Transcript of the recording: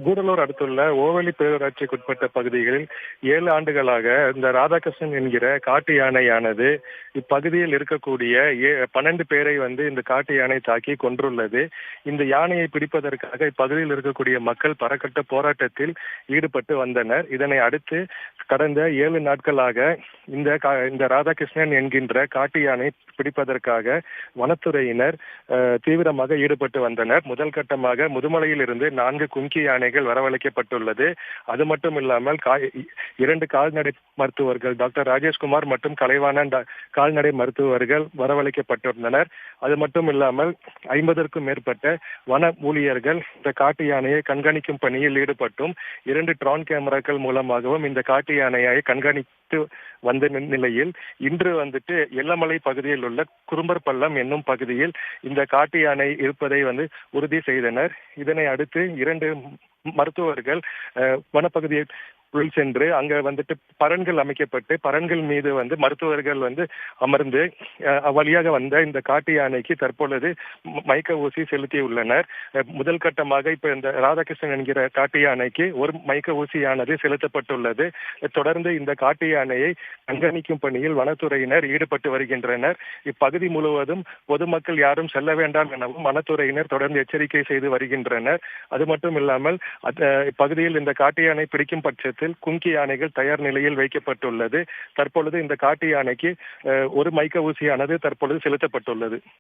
கூடலூர் அடுத்துள்ள ஓவெளி பேரூராட்சிக்குட்பட்ட பகுதிகளில் 7 ஆண்டுகளாக இந்த ராதாகிருஷ்ணன் என்கிற காட்டு யானையானது இப்பகுதியில் இருக்கக்கூடிய 12 பேரை இந்த காட்டு யானை தாக்கி கொன்றுள்ளது. இந்த யானையை பிடிப்பதற்காக இப்பகுதியில் இருக்கக்கூடிய மக்கள் பரக்கட்ட போராட்டத்தில் ஈடுபட்டு வந்தனர். இதனை அடுத்து கடந்த 7 நாட்களாக இந்த ராதாகிருஷ்ணன் என்கின்ற காட்டு யானை பிடிப்பதற்காக வனத்துறையினர் தீவிரமாக ஈடுபட்டு வந்தனர். முதல் கட்டமாக முதுமலையில் இருந்து 4 கும்கி யானைகள் வரவழைக்கப்பட்டுள்ளது. அது மட்டும் இல்லாமல் 2 கால்நடை மருத்துவர்கள் டாக்டர் ராஜேஷ்குமார் மற்றும் கலைவாணன் கால்நடை மருத்துவர்கள் வரவழைக்கப்பட்டுள்ளனர். அது மட்டும் இல்லாமல் 50க்கும் மேற்பட்ட வன ஊழியர்கள் இந்த காட்டு யானையை கண்காணிக்கும் பணியில் ஈடுபட்டும் 2 ட்ரோன் கேமராக்கள் மூலமாகவும் இந்த காட்டு யானையை கண்காணித்து வந்த நிலையில் இன்று எல்லமலை பகுதியில் உள்ள குறும்பர் பள்ளம் என்னும் பகுதியில் இந்த காட்டு யானை இருப்பதை உறுதி செய்தனர். இதனை அடுத்து 2 மருத்துவர்கள் வனப்பகுதியை சென்று அங்க பரன்கள் அமைக்கப்பட்டு பரன்கள் மீது மருத்துவர்கள் அமர்ந்து வழியாக வந்த இந்த காட்டு யானைக்கு தற்பொழுது மயக்க ஊசி செலுத்தியுள்ளனர். முதல் கட்டமாக இப்ப இந்த ராதாகிருஷ்ணன் என்கிற காட்டு யானைக்கு ஒரு மயக்க ஊசியானது செலுத்தப்பட்டுள்ளது. தொடர்ந்து இந்த காட்டு யானையை கண்காணிக்கும் பணியில் வனத்துறையினர் ஈடுபட்டு வருகின்றனர். இப்பகுதி முழுவதும் பொதுமக்கள் யாரும் செல்ல வேண்டாம் எனவும் வனத்துறையினர் தொடர்ந்து எச்சரிக்கை செய்து வருகின்றனர். அது மட்டும் இல்லாமல் இப்பகுதியில் இந்த காட்டு யானை பிடிக்கும் பட்சத்தில் கும்கி யானைகள் தயார் நிலையில் வைக்கப்பட்டுள்ளது. தற்பொழுது இந்த காட்டு யானைக்கு ஒரு மயக்க ஊசியானது தற்பொழுது செலுத்தப்பட்டுள்ளது.